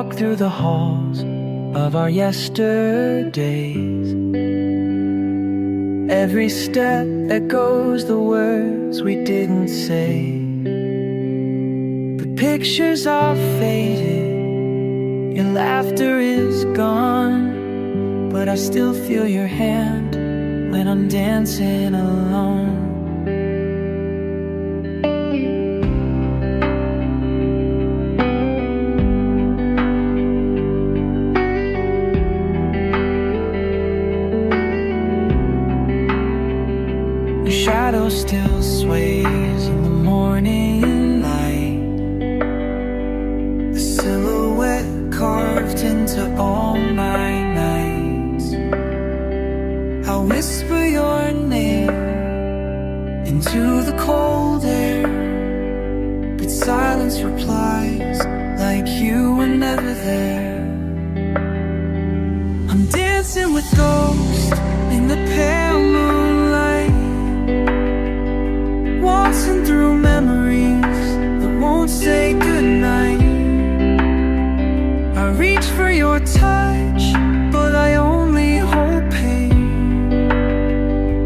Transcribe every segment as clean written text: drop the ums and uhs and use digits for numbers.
walk through the halls of our yesterdays. Every step echoes the words we didn't say. The pictures are faded, your laughter is gone, but I still feel your hand when I'm dancing alone. Your shadow still sways in the morning light, the silhouette carved into all my nights. I'll whisper your name into the cold air, but silence replies like you were never there. I'm dancing with ghosts in the pale moonlight, waltzing through memories that won't say goodnight. I reach for your touch, but I only hold pain.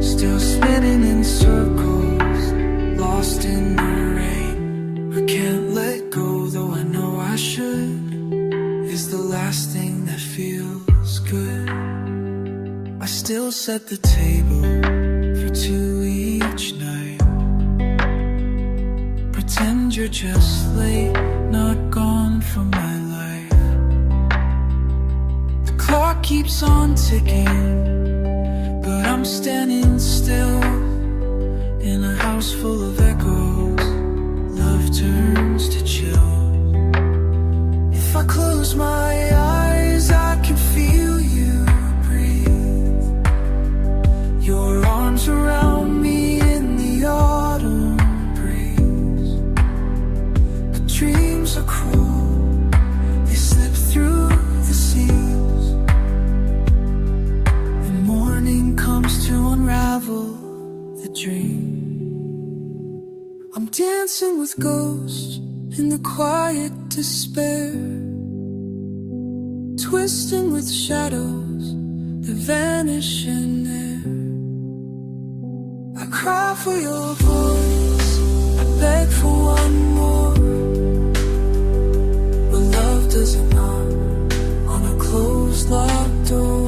Still spinning in circles, lost in the rain. I can't let go, though I know I should. Is the last thing that feels good. I still set the table for two each night. Pretend you're just late, not gone from my life. The clock keeps on ticking, but I'm standing still in a house full of echoes. Love turns to chill. If I close my eyes, I can feel you breathe. Your arms around me in the autumn. Dreams are cruel, they slip through the seams, and morning comes to unravel the dream. I'm dancing with ghosts in the quiet despair, twisting with shadows that vanish in air. I cry for your voice, I beg for one more. Love doesn't knock on a closed, locked door.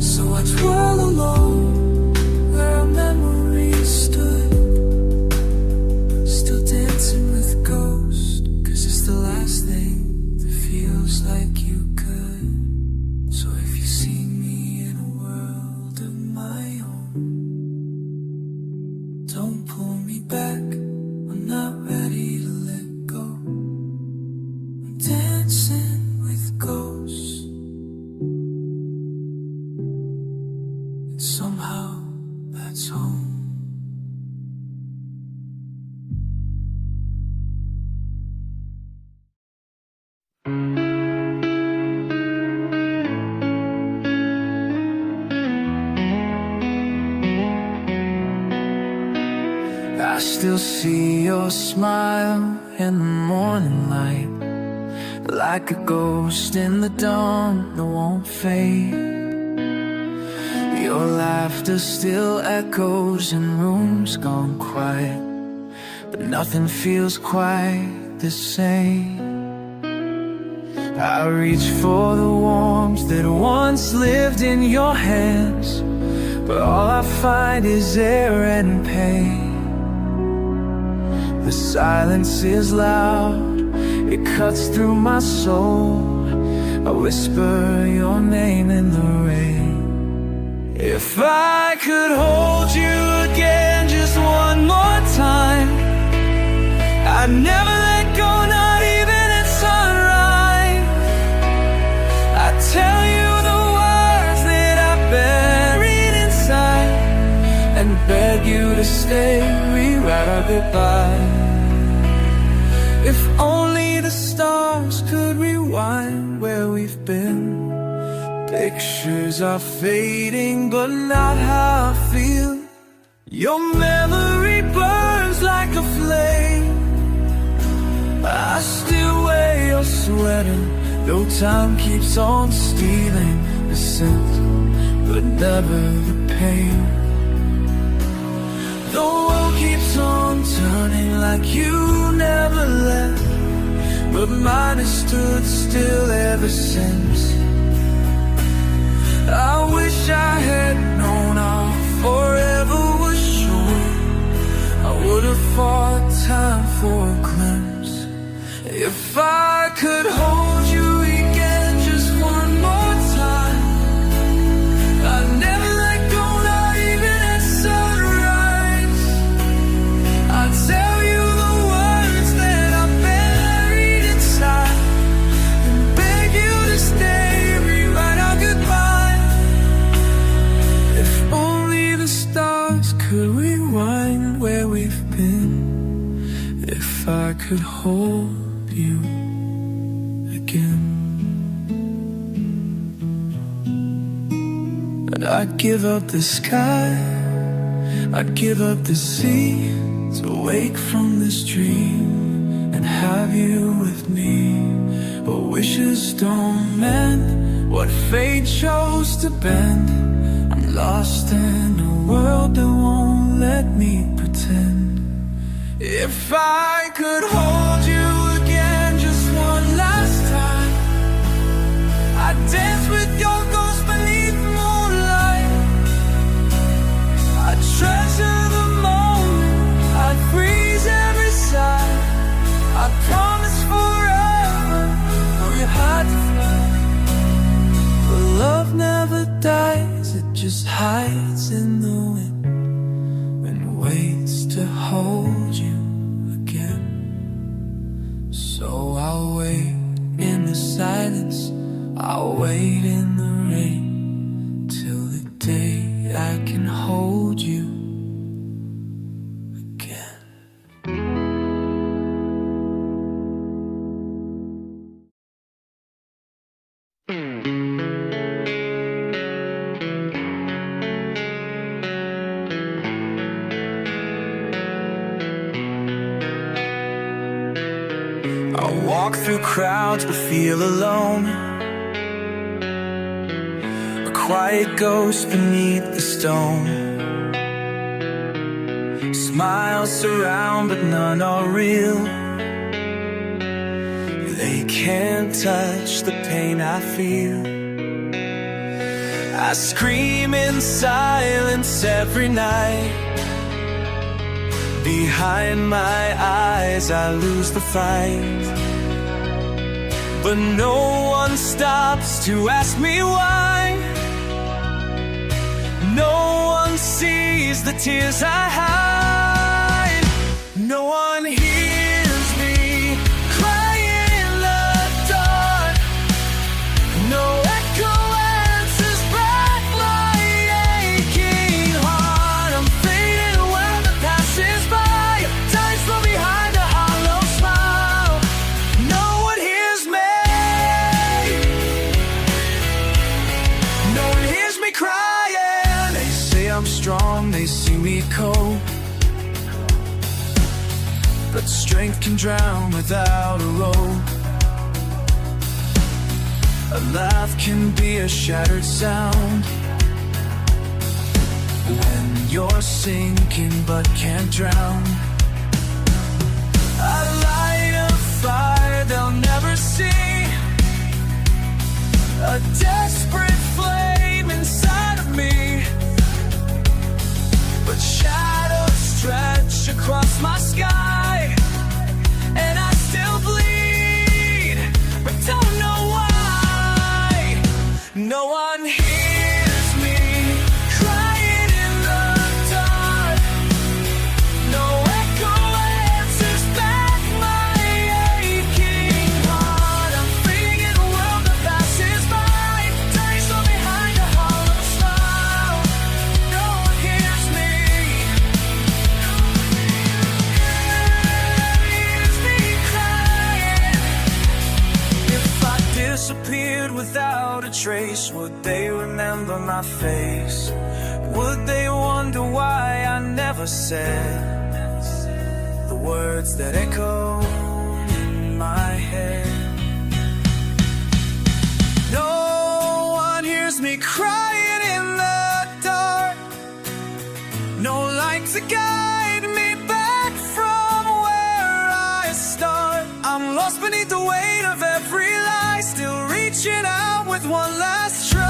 So I twirl alone where our memories stood, still dancing with ghosts, 'cause it's the last thing that feels like you could. So if you see me in a world of my own, don't pull me back, I'm not ready to let go. Dancing with ghosts, and somehow that's home. I still see your smile in the morning light, like a ghost in the dawn that won't fade. Your laughter still echoes in rooms gone quiet, but nothing feels quite the same. I reach for the warmth that once lived in your hands, but all I find is air and pain. The silence is loud, it cuts through my soul. I whisper your name in the rain. If I could hold you again just one more time, I'd never let go, not even at sunrise. I'd tell you the words that I buried inside, and beg you to stay, rewrite our goodbye. If only the stars could rewind where we've been. Pictures are fading, but not how I feel. Your memory burns like a flame, I still wear your sweater, though time keeps on stealing the scent, but never the pain. The world keeps on turning like you never left, but mine has stood still ever since. I wish I had known our forever was short. I would have fought time for a glimpse. If I could hold you again just one more time, I'd never let go, not even at sunrise. I'd tell you the words that I buried inside, and beg you to stay, rewrite our goodbye. If only the stars could rewind where we've been. If I could hold you again, and I'd give up the sky, I'd give up the sea, to wake from this dream and have you with me. But wishes don't mend what fate chose to bend. I'm lost in a world that won't let me pretend. If I could hold you again just one last time, I'd dance with your ghost beneath moonlight. I'd treasure the moment, I'd freeze every sigh. I promise forever, we had to fly. But love never dies, it just hides in the wind and waits to hold you again. So I'll wait in the silence, I'll wait in the rain, till the day I can hold you again. I walk through crowds but feel alone, a quiet ghost beneath the stone. Smiles surround but none are real. They can't touch the pain I feel. I scream in silence every night. Behind my eyes I lose the fight, but no one stops to ask me why. No one sees the tears I hide. No one hears me crying in the dark. No echo answers back my aching heart. I'm fading when the passes by, time slow behind a hollow smile. No one hears me. No one hears me crying. They say I'm strong, they see me cold, but strength can drown without a rope. A laugh can be a shattered sound when you're sinking but can't drown. I light a fire they'll never see, a desperate flame inside of me, but shadows stretch across my sky, and I still bleed, but don't know why. No one hears me crying in the dark. No echo answers back my aching heart. I'm fading in a world that passes by, dying slow behind a hollow smile. No one hears me. If I disappeared without a trace, would they remember my face? Would they wonder why I never said the words that echo my head. No one hears me crying in the dark. No light to guide me back from where I start. I'm lost beneath the weight of every lie, still reaching out with one last try.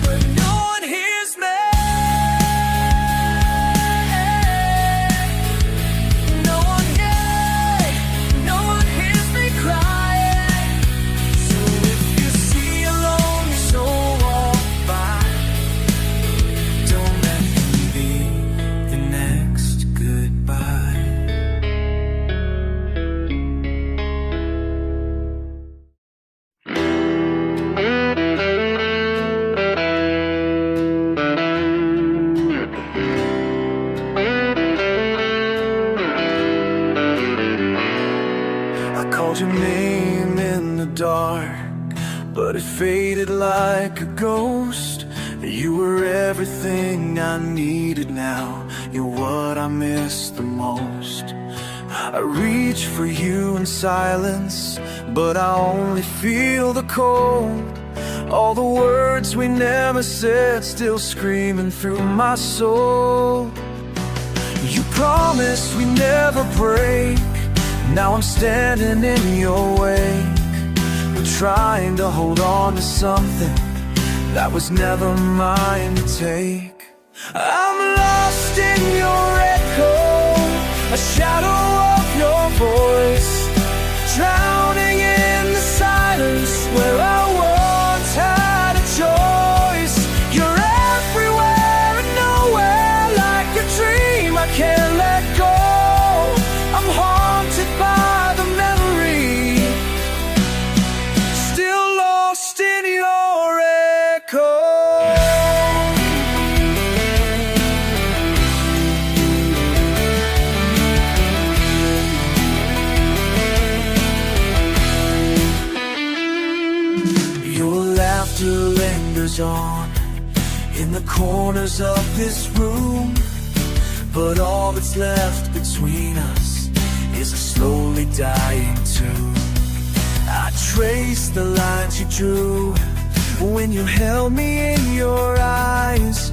But no one hears me. No one, yeah, no one hears me crying. So if you see a lonely soul walk by, don't let them be the next goodbye. I called your name in the dark, but it faded like a ghost. You were everything I needed now. You're what I miss the most. I reach for you in silence, but I only feel the cold. All the words we never said still screaming through my soul. You promised we'd never break. Now I'm standing in your wake. We're trying to hold on to something that was never mine to take. I'm lost in your echo, a shadow of your voice, drowning in the silence where I once had a choice. You're everywhere and nowhere, like a dream I can't let go. I'm haunted by the memory, still lost in your echo. Your laughter lingers on in the corners of this room, but all that's left between us is a slowly dying tune. I trace the lines you drew when you held me in your eyes,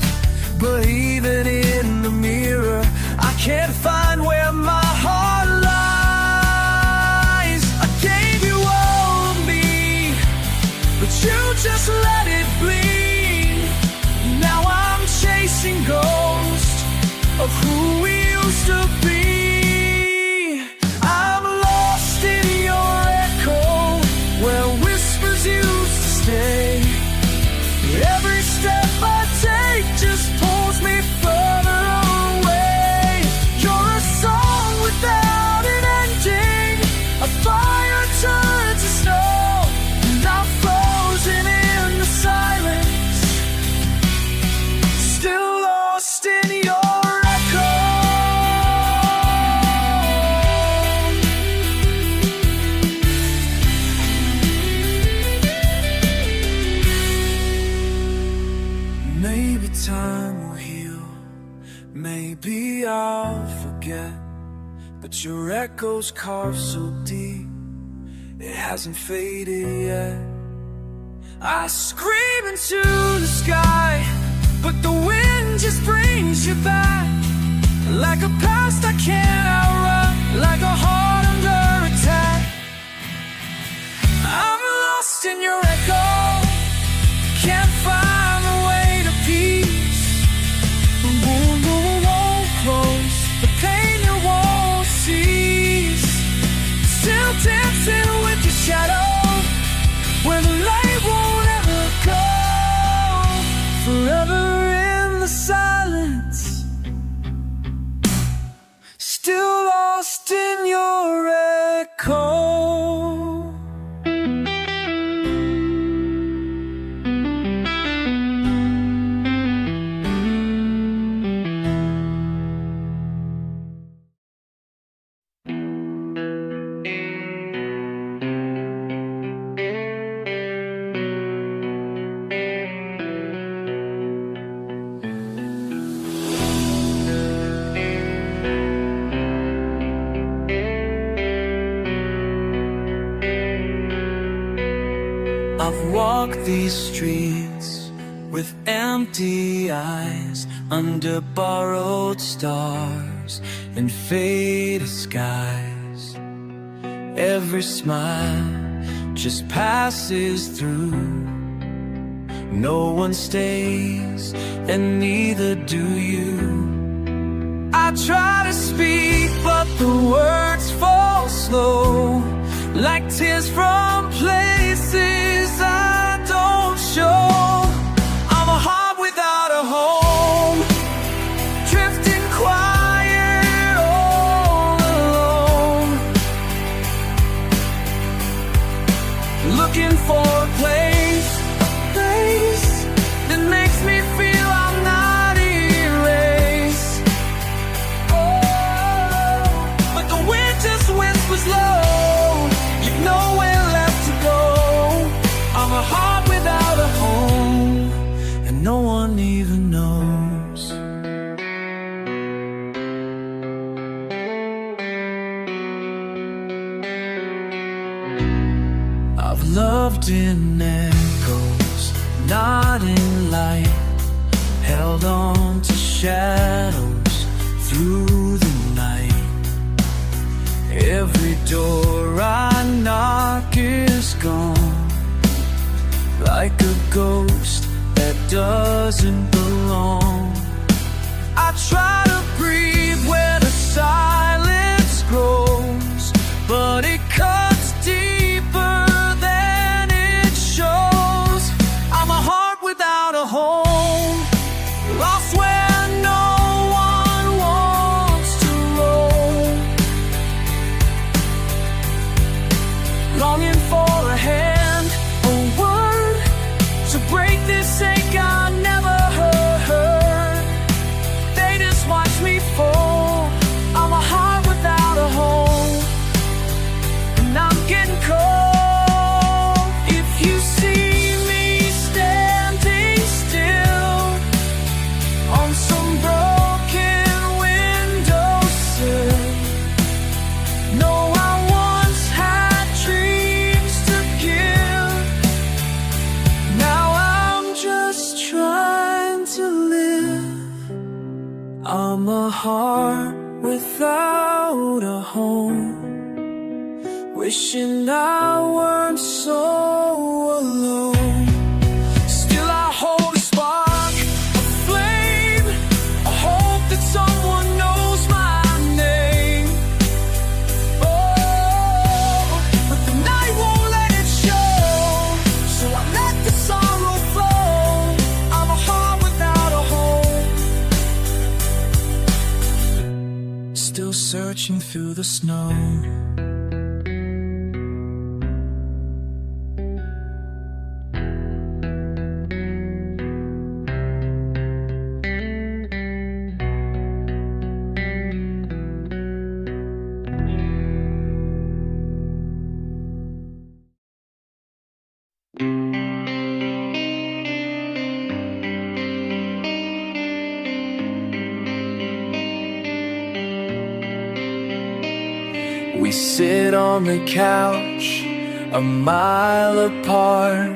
but even in the mirror I can't find where my heart lies. I gave you all of me, but you just let it bleed. Now I'm chasing ghosts of who we used to be. I'm lost in your echo, where whispers used to stay. Every step I take just pulls me further away. You're a song without an ending, a fire turned to snow, and I'm frozen in the silence, still lost in your echo. Maybe time will heal, maybe I'll forget, but your echo's carved so deep, it hasn't faded yet. I scream into the sky, but the wind just brings you back, like a past I can't outrun, like a heart under attack. I'm lost in your echo, can't find the way to peace. The wound won't close, the pain you won't cease. Still dancing with your shadow, where the light won't ever go. Forever in the silence, still lost in your echo. I've walked these streets with empty eyes, under borrowed stars and faded skies. Every smile just passes through. No one stays, and neither do you. I try to speak, but the words fall slow, like tears from places I don't show. I'm a heart without a home, drifting quiet all alone, looking for a place that makes me feel I'm not erased. Oh, but the wind just whispers low, you've nowhere left to go. I'm a heart without a home, and no one even knows. I've loved in echoes, not in light, held on to shadows through the night. Every door I knock is gone, like a ghost that doesn't belong. I try to breathe where the silence grows, but it cuts deeper than it shows. I'm a heart without a home, lost where no one wants to roam, longing for a hand, a word to break this ache I never heard. They just watch me fall. I'm a heart without a home, and I'm getting cold. If you see me standing still on some broken windowsill, know I once had dreams to give. Now I'm just trying to live. I'm a heart without a home, wishing I weren't so alone. Still I hold a spark, a flame, a hope that someone knows my name. Oh, but the night won't let it show, so I let the sorrow flow. I'm a heart without a home, still searching through the snow. We sit on the couch, a mile apart,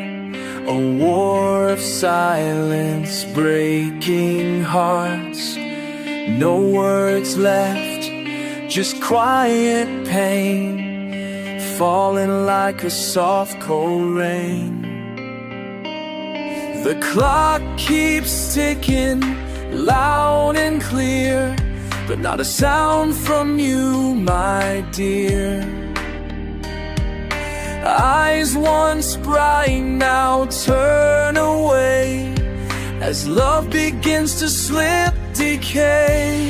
a war of silence breaking hearts. No words left, just quiet pain, falling like a soft cold rain. The clock keeps ticking, loud and clear, but not a sound from you, my dear. Eyes once bright now turn away, as love begins to slip, decay.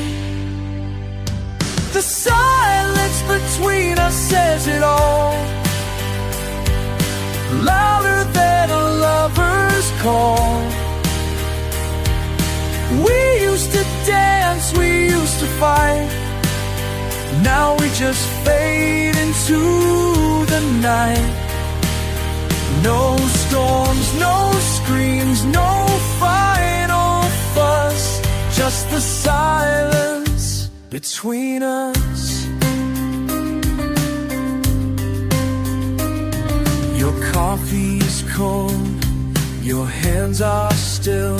The silence between us says it all, louder than a lover's call. We used to dance, we used to fight, now we just fade into the night. No storms, no screams, no final fuss, just the silence between us. Your car coffee is cold, your hands are still.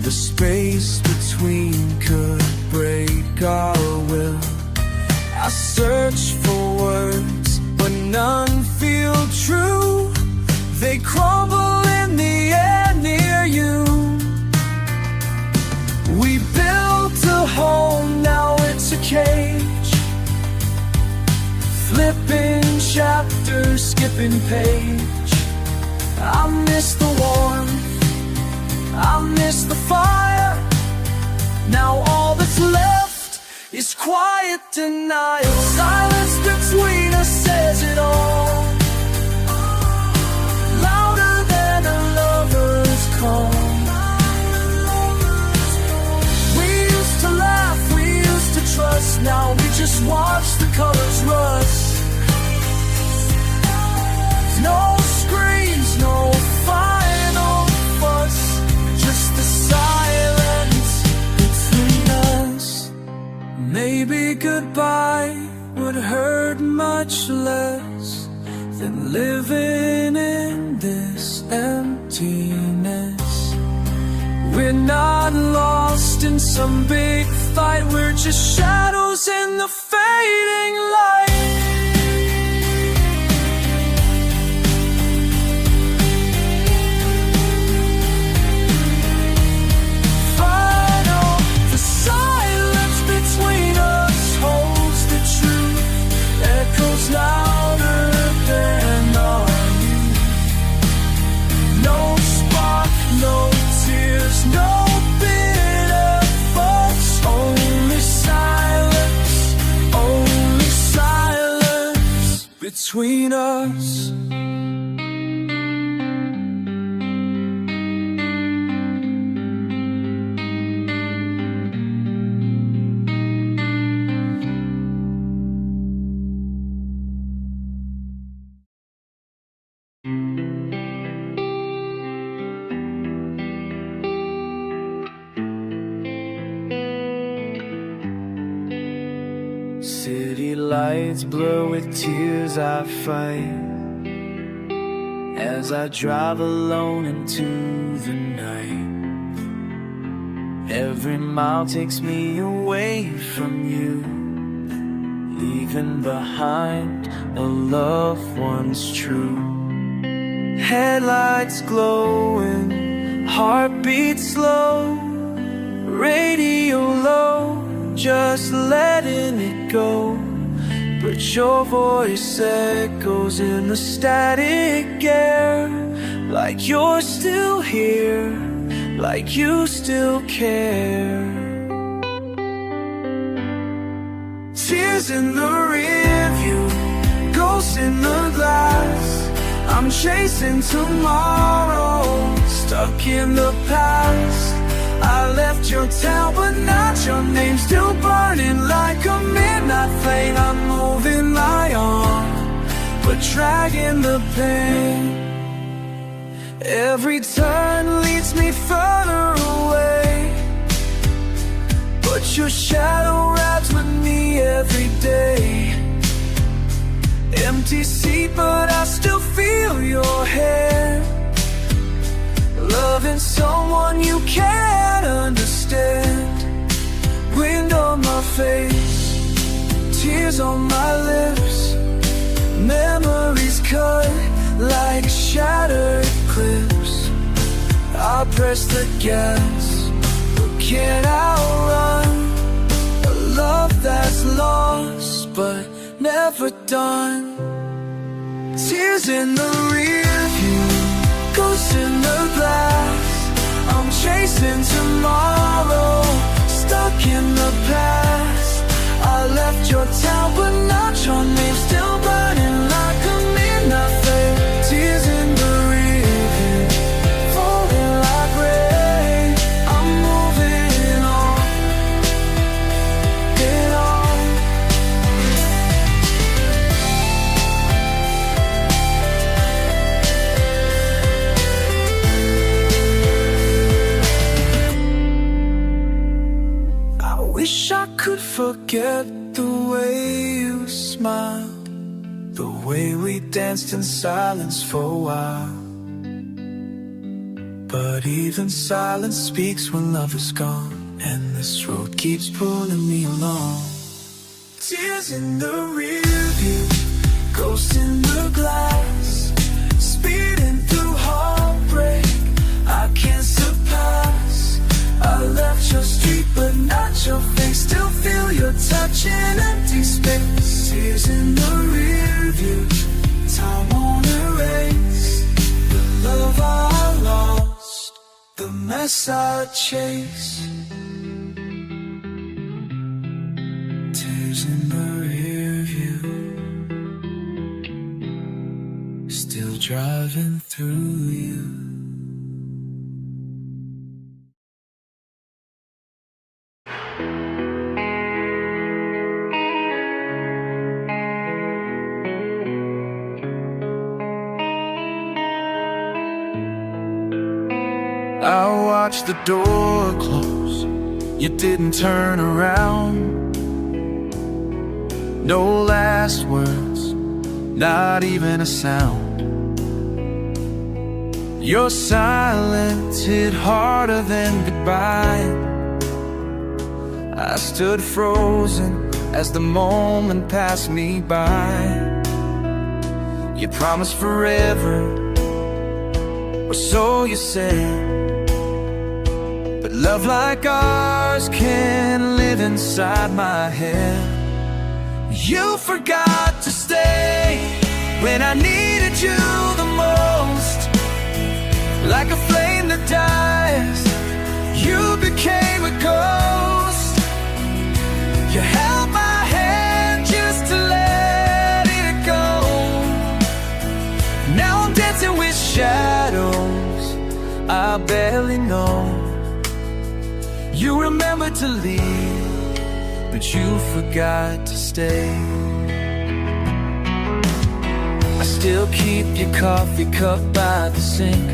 The space between could break our will. I search for words, but none feel true. They crumble in the air near you. We built a home, now it's a cage. Flipping chapters, skipping page. I miss the warmth, I miss the fire. Now all that's left is quiet denial. Silence between us says it all, louder than a lover's call. We used to laugh, we used to trust. Now we just watch the colors rust. No screams, no final fuss, just the silence between us. Maybe goodbye would hurt much less than living in this emptiness. We're not lost in some big fight, we're just shadows in the fading light. Louder than our youth. No spark, no tears, no bitter thoughts. Only silence between us. City lights blur with tears I fight as I drive alone into the night. Every mile takes me away from you, leaving behind a loved one's true. Headlights glowing, heartbeat slow, radio low, just letting it go. But your voice echoes in the static air, like you're still here, like you still care. Tears in the rearview, ghosts in the glass. I'm chasing tomorrow, stuck in the past. I left your town, but not your name. Still burning like a midnight flame. I'm moving my arm, but dragging the pain. Every turn leads me further away, but your shadow rides with me every day. Empty seat, but I still feel your hand. Loving someone you can't understand. Wind on my face, tears on my lips. Memories cut like shattered clips. I press the gas, but can't outrun a love that's lost but never done. Tears in the rearview, ghosts in the glass. I'm chasing tomorrow, stuck in the past. I left your town, but not your name. Still burning like a midnight flame. Tears in the rearview, falling like rain. I'm moving on, get on. Wish I could forget the way you smiled, the way we danced in silence for a while. But even silence speaks when love is gone, and this road keeps pulling me along. Tears in the rear view, ghosts in the glass, speeding through heartbreak I can't surpass. I left your street but not your face, still feel your touch in empty space. Tears in the rear view, time won't erase the love I lost, the mess I chase. Tears in the rear view, still driving through you. I watched the door close, you didn't turn around. No last words, not even a sound. Your silence hit harder than goodbye. I stood frozen as the moment passed me by. You promised forever, or so you said. But love like ours can't live inside my head. You forgot to stay when I needed you the most. Like a flame that dies, you became a ghost. You held my hand just to let it go. Now I'm dancing with shadows I barely know. You remembered to leave, but you forgot to stay. I still keep your coffee cup by the sink,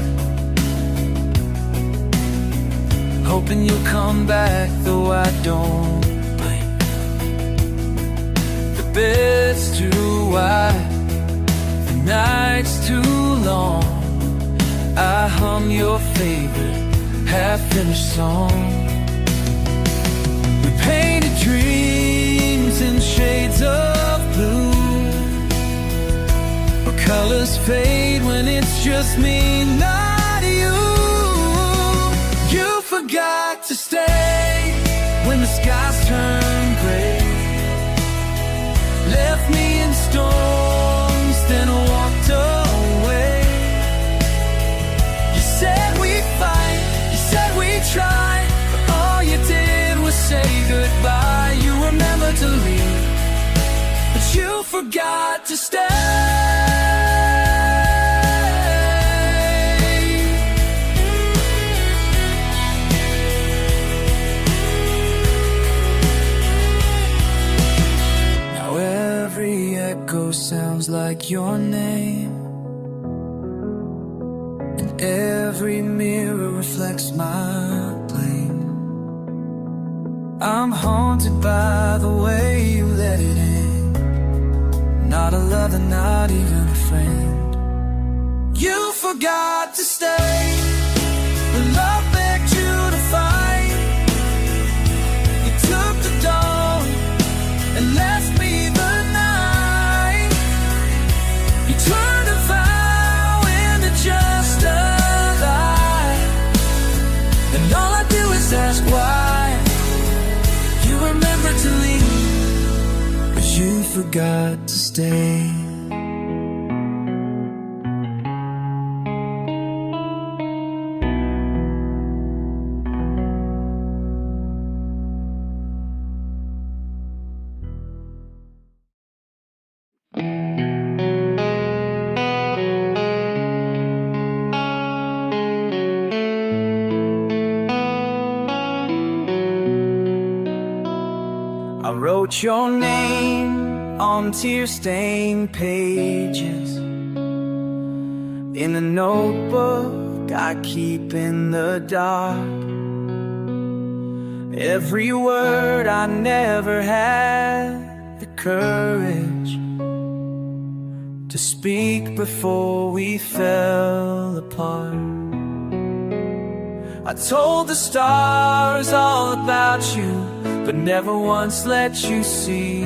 hoping you'll come back, though I don't blink. The bed's too wide, the night's too long. I hum your favorite half-finished song. Painted dreams in shades of blue, but colors fade when it's just me, not you. You forgot to stay when the skies turned gray, left me in storms, then walked away. You said we'd fight, you said we'd try, but all you did was say goodbye. You remember to leave, but you forgot to stay. Now every echo sounds like your name, and every mirror reflects my blame. I'm haunted by the way you let it in. Not a lover, not even a friend. You forgot to stay, but love begged you to fight. You took the dawn and left me the night. You turned a vow into just a lie, and all I do is ask why. Remember to leave, but you forgot to stay. I wrote your name on tear-stained pages in a notebook I keep in the dark. Every word I never had the courage to speak before we fell apart. I told the stars all about you, but never once let you see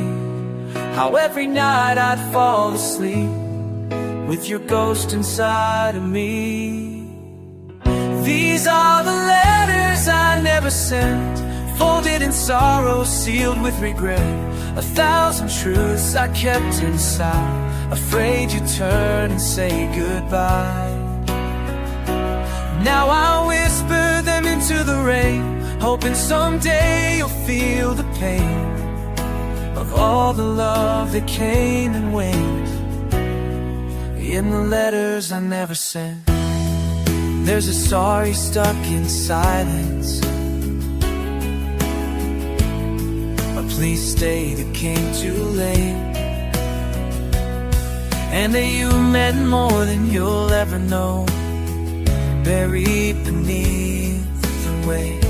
how every night I'd fall asleep with your ghost inside of me. These are the letters I never sent, folded in sorrow, sealed with regret. 1,000 truths I kept inside, afraid you'd turn and say goodbye. Now I whisper them into the rain, hoping someday you'll feel the pain of all the love that came and went in the letters I never sent. There's a sorry stuck in silence, a please stay that came too late, and that you meant more than you'll ever know, buried beneath the weight.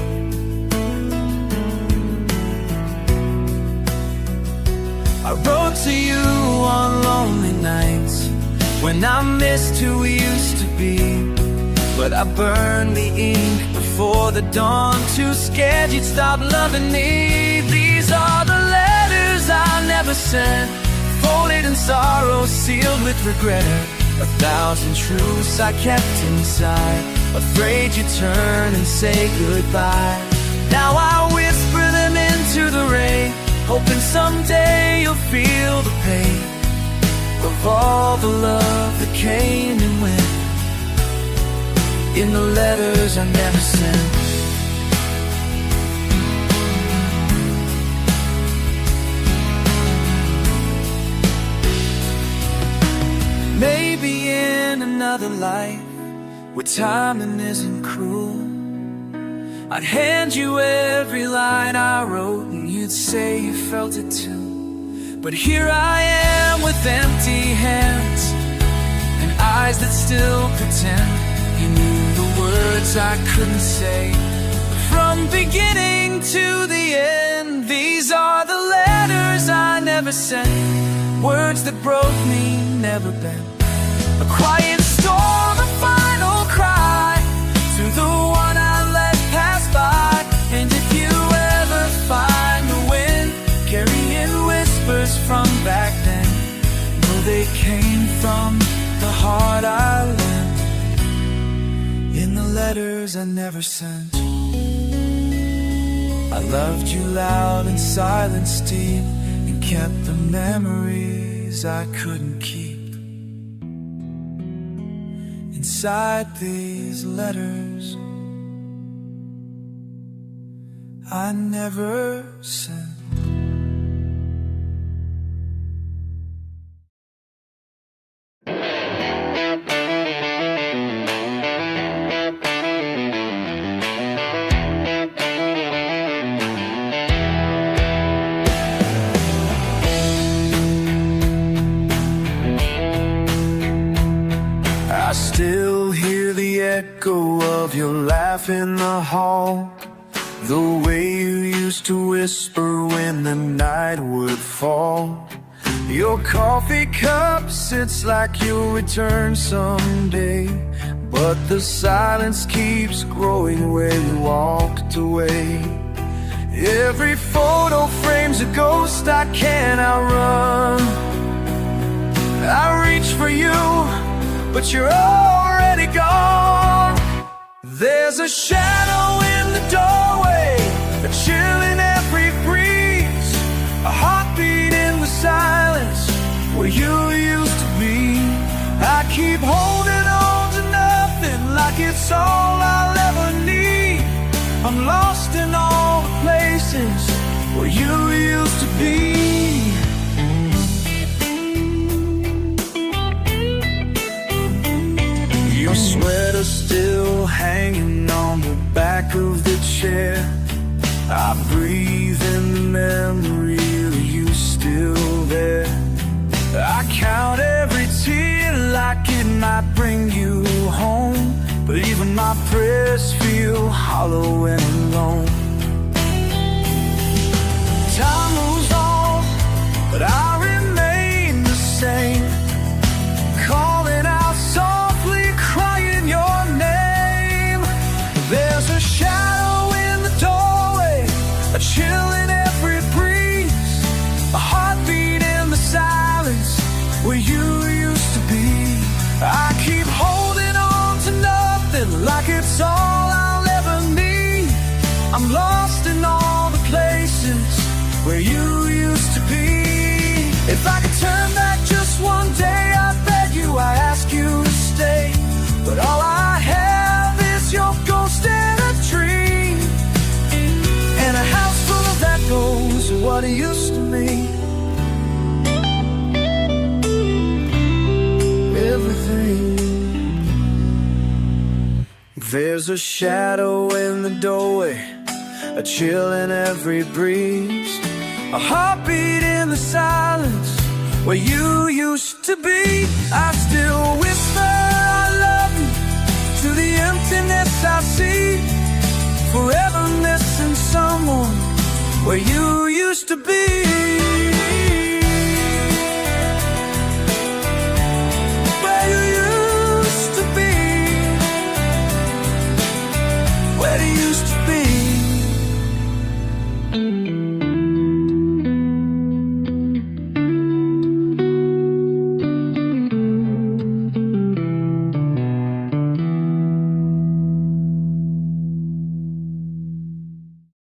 I wrote to you on lonely nights when I missed who we used to be, but I burned the ink before the dawn, too scared you'd stop loving me. These are the letters I never sent, folded in sorrow, sealed with regret. 1,000 truths I kept inside, afraid you'd turn and say goodbye. Now I whisper them into the rain, hoping someday you'll feel the pain of all the love that came and went in the letters I never sent. Maybe in another life, where timing isn't cruel, I'd hand you every line I wrote and you'd say you felt it too. But here I am with empty hands and eyes that still pretend you knew the words I couldn't say from beginning to the end. These are the letters I never sent, words that broke me, never bent. A quiet storm, a final cry to the one I let pass by. And if you ever find the wind carrying whispers from back then, know they came from the heart I lent in the letters I never sent. I loved you loud and silence deep, and kept the memories I couldn't keep inside these letters I never sent. Still hear the echo of your laugh in the hall, the way you used to whisper when the night would fall. Your coffee cup sits like you'll return someday, but the silence keeps growing where you walked away. Every photo frames a ghost I can't outrun. I reach for you, but you're already gone. There's a shadow in the doorway, a chill in every breeze, a heartbeat in the silence where you used to be. I keep holding on to nothing like it's all I'll ever need. I'm lost in all the places where you used to be. Your sweater still hanging on the back of the chair. I breathe in the memory of you still there. I count every tear like it might bring you home, but even my prayers feel hollow and alone. Time moves on, but I remain the same. but all I have is your ghost and a tree, and a house full of echoes of what used to me. Everything. There's a shadow in the doorway, a chill in every breeze, a heartbeat in the silence where you used to be. I still whisper I love you to the emptiness I see, forever missing someone where you used to be.